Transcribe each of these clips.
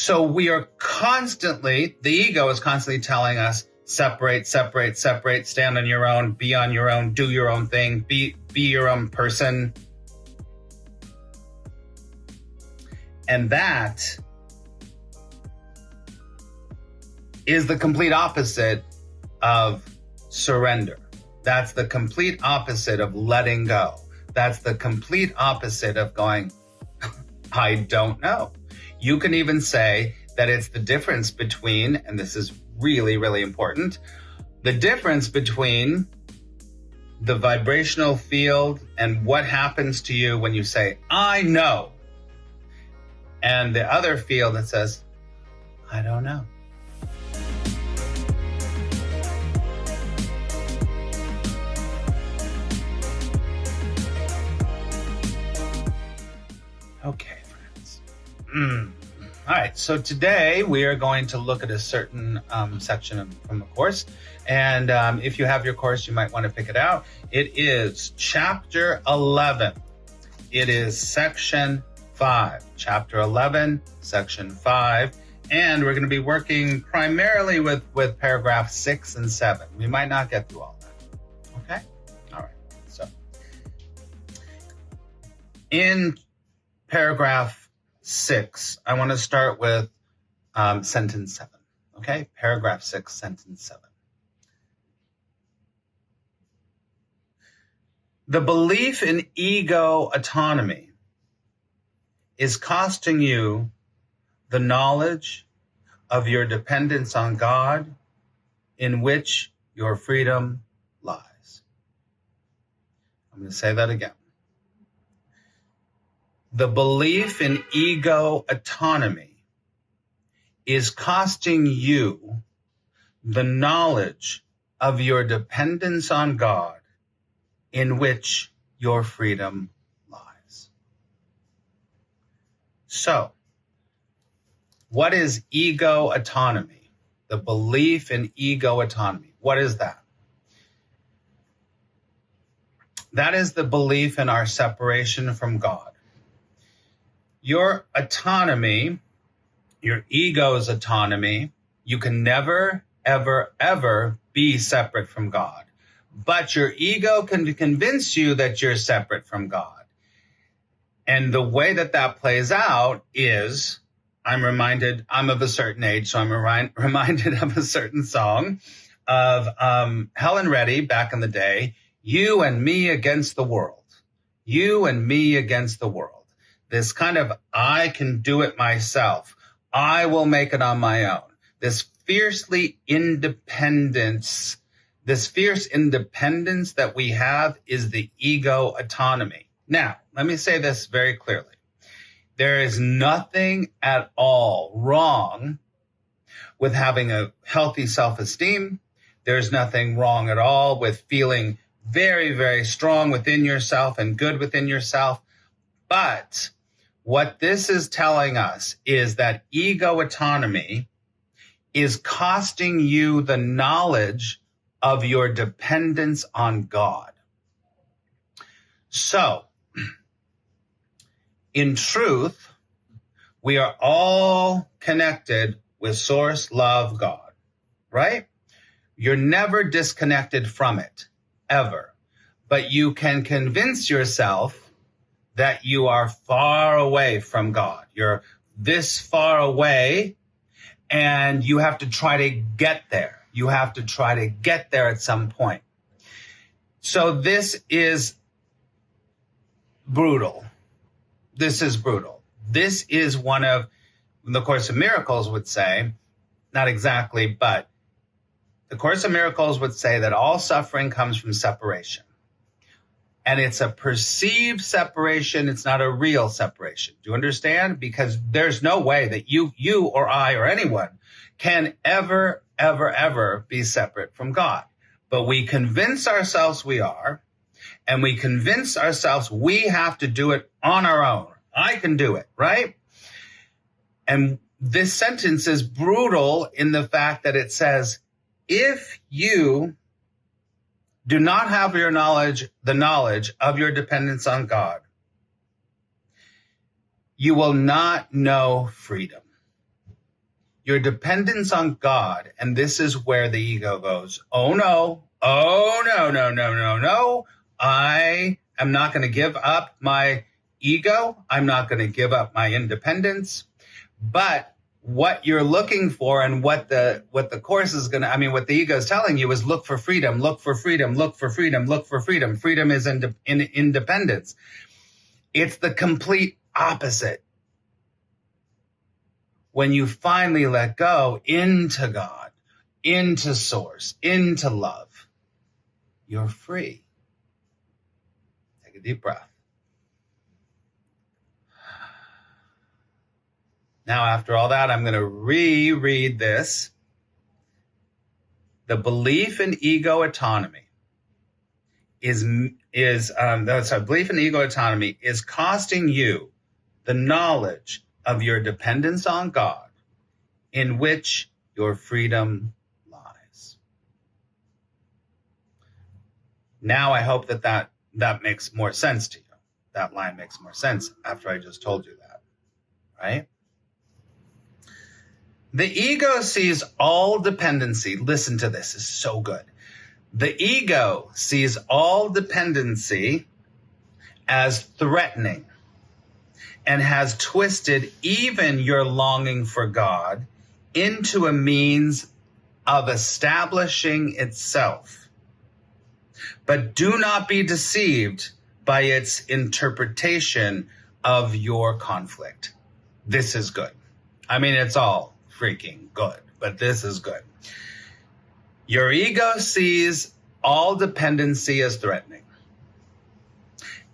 So we are constantly, the ego is constantly telling us, separate, separate, separate, stand on your own, be on your own, do your own thing, be your own person. And that is the complete opposite of surrender. That's the complete opposite of letting go. That's the complete opposite of going, I don't know. You can even say that it's the difference between, and this is really, really important, the difference between the vibrational field and what happens to you when you say, I know, and the other field that says, I don't know. Okay, friends. All right, so today we are going to look at a certain section from the course. And if you have your course, you might want to pick it out. It is Chapter 11. It is Section 5. Chapter 11, Section 5. And we're going to be working primarily with paragraph 6 and 7. We might not get through all that. Okay? All right. So in paragraph 6, I want to start with sentence 7. Okay? Paragraph 6, sentence 7. The belief in ego autonomy is costing you the knowledge of your dependence on God, in which your freedom lies. I'm going to say that again. The belief in ego autonomy is costing you the knowledge of your dependence on God, in which your freedom lies. So, what is ego autonomy? The belief in ego autonomy. What is that? That is the belief in our separation from God. Your autonomy, your ego's autonomy, you can never, ever, ever be separate from God. But your ego can convince you that you're separate from God. And the way that plays out is, I'm of a certain age, so I'm reminded of a certain song of Helen Reddy back in the day, You and Me Against the World. You and me against the world. This kind of, I can do it myself. I will make it on my own. This fierce independence that we have is the ego autonomy. Now, let me say this very clearly. There is nothing at all wrong with having a healthy self-esteem. There's nothing wrong at all with feeling very, very strong within yourself and good within yourself. But what this is telling us is that ego autonomy is costing you the knowledge of your dependence on God. So, in truth, we are all connected with Source, Love, God, right? You're never disconnected from it, ever. But you can convince yourself that you are far away from God. You're this far away, and you have to try to get there. You have to try to get there at some point. So this is brutal. This is brutal. This is one of, the Course of Miracles would say, not exactly, but the Course of Miracles would say that all suffering comes from separation. And it's a perceived separation. It's not a real separation. Do you understand? Because there's no way that you or I or anyone can ever, ever, ever be separate from God. But we convince ourselves we are, and we convince ourselves we have to do it on our own. I can do it, right? And this sentence is brutal in the fact that it says, if you do not have the knowledge of your dependence on God, you will not know freedom. your dependence on God, and this is where the ego goes, oh no, no. I am not going to give up my ego. I'm not going to give up my independence. But what you're looking for and what the course is going to, what the ego is telling you is look for freedom, look for freedom, look for freedom, look for freedom. Freedom is in independence. It's the complete opposite. When you finally let go into God, into source, into love, you're free. Take a deep breath. Now, after all that, I'm going to reread this. The belief in ego autonomy belief in ego autonomy is costing you the knowledge of your dependence on God, in which your freedom lies. Now, I hope that makes more sense to you. That line makes more sense after I just told you that, right? The ego sees all dependency. Listen to this, it's so good. The ego sees all dependency as threatening and has twisted even your longing for God into a means of establishing itself. But do not be deceived by its interpretation of your conflict. This is good. It's all freaking good, but this is good. Your ego sees all dependency as threatening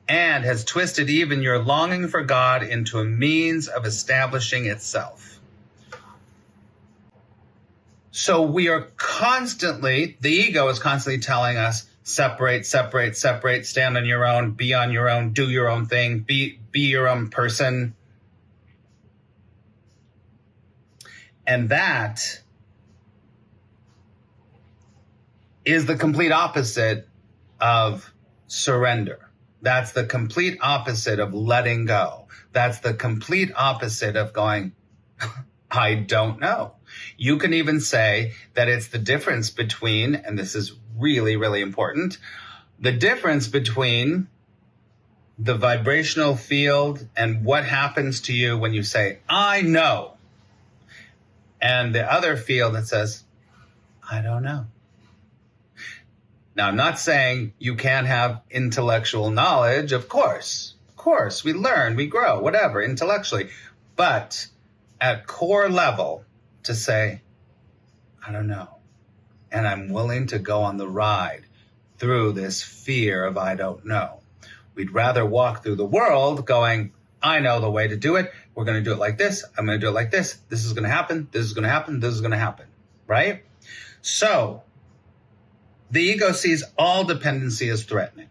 and has twisted even your longing for God into a means of establishing itself. So the ego is constantly telling us, separate, stand on your own, be on your own, do your own thing, be your own person. And that is the complete opposite of surrender. That's the complete opposite of letting go. That's the complete opposite of going, I don't know. You can even say that it's the difference between, and this is really, really important, the difference between the vibrational field and what happens to you when you say, I know, and the other field that says, I don't know. Now, I'm not saying you can't have intellectual knowledge. Of course, we learn, we grow, whatever, intellectually. But at core level, to say, I don't know. And I'm willing to go on the ride through this fear of I don't know. We'd rather walk through the world going, I know the way to do it. We're going to do it like this. I'm going to do it like this. This is going to happen. This is going to happen. This is going to happen. Right? So the ego sees all dependency as threatening.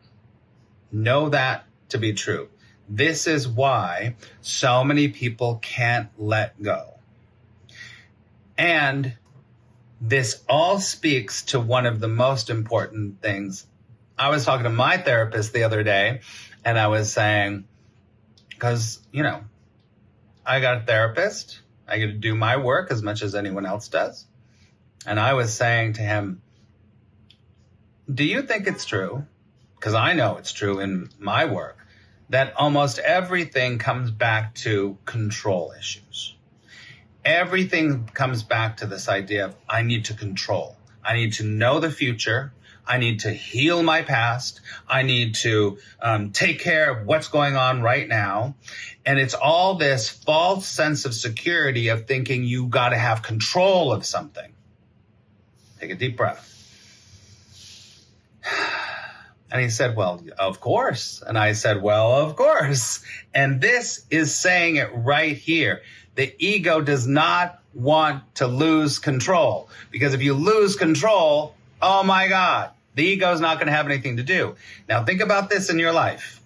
Know that to be true. This is why so many people can't let go. And this all speaks to one of the most important things. I was talking to my therapist the other day, and I was saying, because, I got a therapist. I get to do my work as much as anyone else does. And I was saying to him, do you think it's true? Because I know it's true in my work, that almost everything comes back to control issues. Everything comes back to this idea of I need to control. I need to know the future. I need to heal my past. I need to take care of what's going on right now. And it's all this false sense of security of thinking you got to have control of something. Take a deep breath. And he said, well, of course. And I said, well, of course. And this is saying it right here. The ego does not want to lose control, because if you lose control, oh my God, the ego is not going to have anything to do. Now think about this in your life.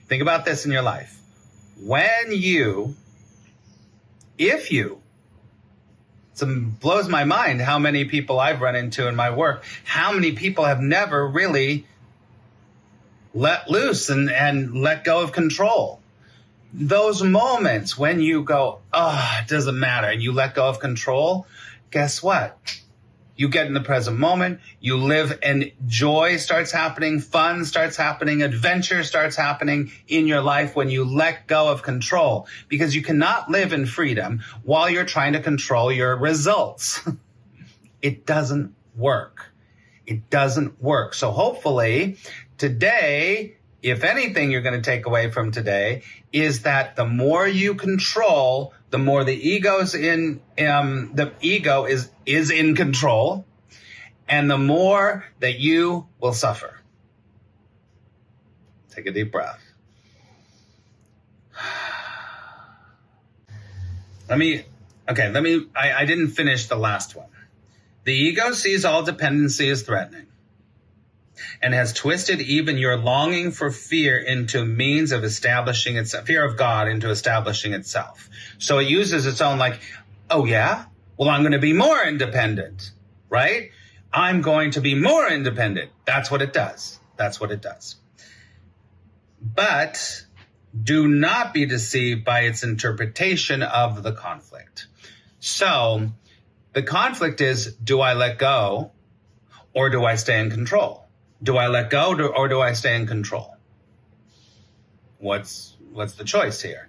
Think about this in your life. It blows my mind how many people I've run into in my work, how many people have never really let loose and let go of control. those moments when you go, oh, it doesn't matter, and you let go of control, guess what? You get in the present moment, you live, and joy starts happening, fun starts happening, adventure starts happening in your life when you let go of control. Because you cannot live in freedom while you're trying to control your results. It doesn't work. It doesn't work. So hopefully today, if anything you're going to take away from today, is that the more you control, the more the ego is in control, and the more that you will suffer. Take a deep breath. I didn't finish the last one. The ego sees all dependency as threatening and has twisted even your longing for fear into means of establishing itself, fear of God into establishing itself. So it uses its own oh yeah? Well, I'm going to be more independent, right? I'm going to be more independent. That's what it does. That's what it does. But do not be deceived by its interpretation of the conflict. So the conflict is, do I let go or do I stay in control? Do I let go or do I stay in control? What's the choice here?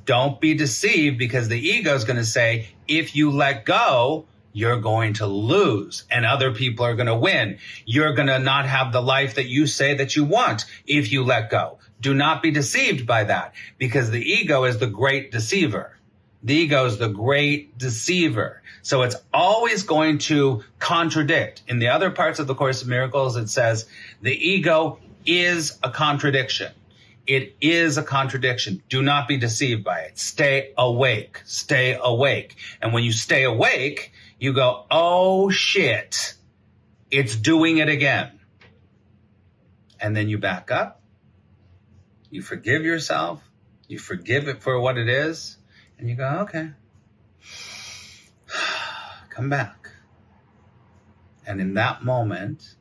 Don't be deceived, because the ego is going to say, if you let go, you're going to lose and other people are going to win. You're going to not have the life that you say that you want if you let go. Do not be deceived by that, because the ego is the great deceiver. The ego is the great deceiver. So it's always going to contradict. In the other parts of the Course of Miracles, it says the ego is a contradiction. It is a contradiction. Do not be deceived by it. Stay awake. Stay awake. And when you stay awake, you go, oh shit, it's doing it again. And then you back up. You forgive yourself. You forgive it for what it is. And you go, okay, come back. And in that moment,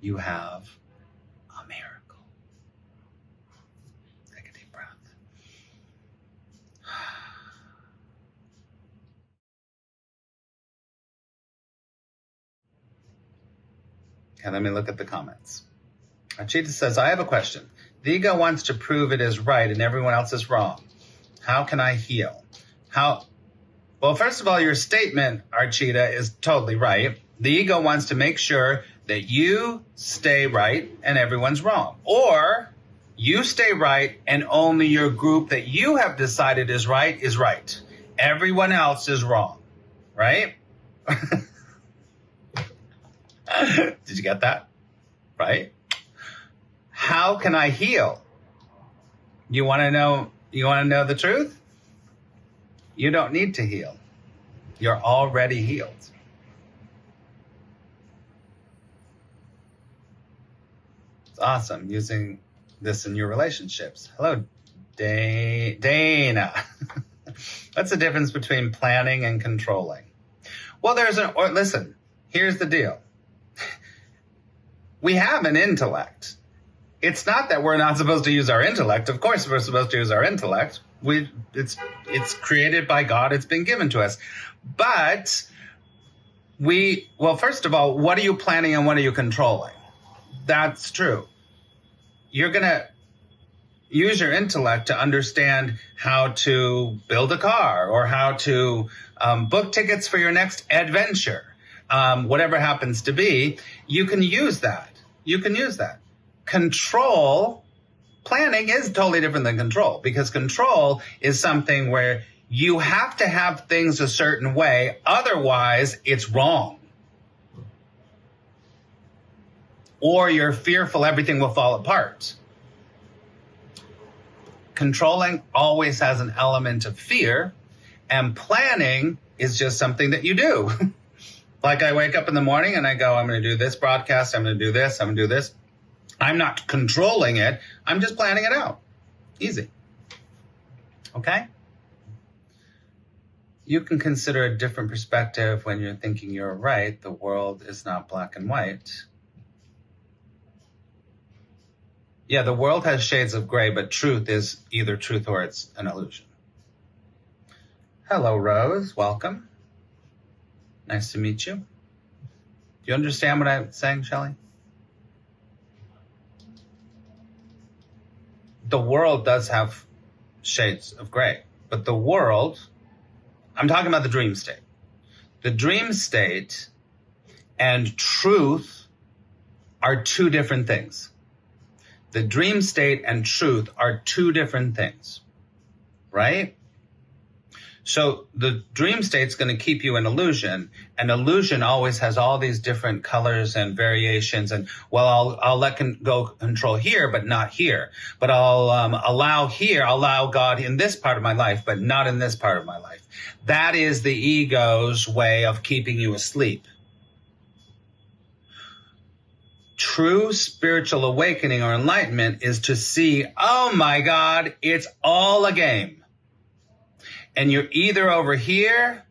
you have a miracle. Take a deep breath. Okay, let me look at the comments. Achita says, I have a question. The ego wants to prove it is right and everyone else is wrong. How can I heal? Well, first of all, your statement, Archita, is totally right. The ego wants to make sure that you stay right and everyone's wrong. Or you stay right and only your group that you have decided is right. Everyone else is wrong, right? Did you get that? Right? How can I heal? You want to know the truth? You don't need to heal. You're already healed. It's awesome using this in your relationships. Hello, Dana. What's the difference between planning and controlling? Well, listen, here's the deal. We have an intellect. It's not that we're not supposed to use our intellect. Of course we're supposed to use our intellect. It's created by God. It's been given to us. But first of all, what are you planning and what are you controlling? That's true. You're going to use your intellect to understand how to build a car or how to book tickets for your next adventure. Whatever happens to be, you can use that. Planning is totally different than control, because control is something where you have to have things a certain way, otherwise it's wrong. Or you're fearful everything will fall apart. Controlling always has an element of fear, and planning is just something that you do. Like I wake up in the morning and I go, I'm going to do this broadcast, I'm going to do this, I'm going to do this. I'm not controlling it. I'm just planning it out. Easy. Okay? You can consider a different perspective when you're thinking you're right. The world is not black and white. Yeah, the world has shades of gray, but truth is either truth or it's an illusion. Hello, Rose. Welcome. Nice to meet you. Do you understand what I'm saying, Shelley? The world does have shades of gray, but the world, I'm talking about the dream state. The dream state and truth are two different things. The dream state and truth are two different things, right? So the dream state's going to keep you in illusion, and illusion always has all these different colors and variations. And well, I'll let go control here, but not here. But I'll allow God in this part of my life, but not in this part of my life. That is the ego's way of keeping you asleep. True spiritual awakening or enlightenment is to see, oh my God, it's all a game. And you're either over here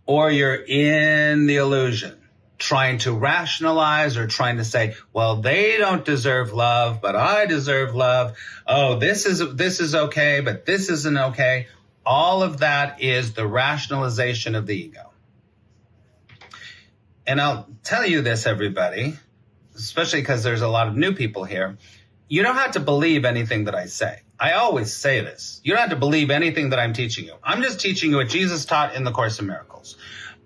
or you're in the illusion, trying to rationalize or trying to say, well, they don't deserve love, but I deserve love. Oh, this is okay, but this isn't okay. All of that is the rationalization of the ego. And I'll tell you this, everybody, especially because there's a lot of new people here. You don't have to believe anything that I say. I always say this. You don't have to believe anything that I'm teaching you. I'm just teaching you what Jesus taught in the Course in Miracles.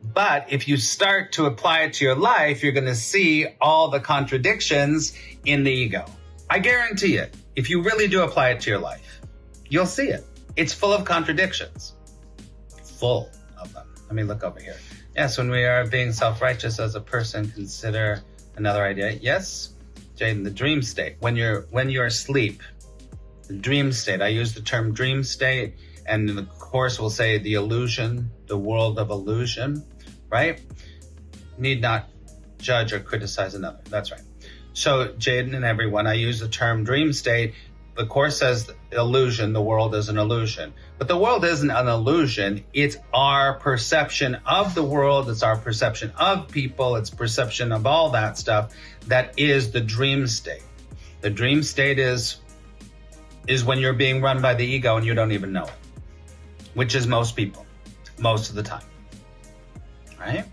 But if you start to apply it to your life, you're going to see all the contradictions in the ego. I guarantee it. If you really do apply it to your life, you'll see it. It's full of contradictions. Full of them. Let me look over here. Yes, when we are being self-righteous as a person, consider another idea. Yes, Jaden, the dream state. When you're asleep, the dream state. I use the term dream state, and in the Course will say the illusion, the world of illusion, right? Need not judge or criticize another. That's right. So Jaden and everyone, I use the term dream state. The Course says illusion, the world is an illusion. But the world isn't an illusion. It's our perception of the world. It's our perception of people. It's perception of all that stuff that is the dream state. The dream state is when you're being run by the ego and you don't even know it, which is most people, most of the time, right?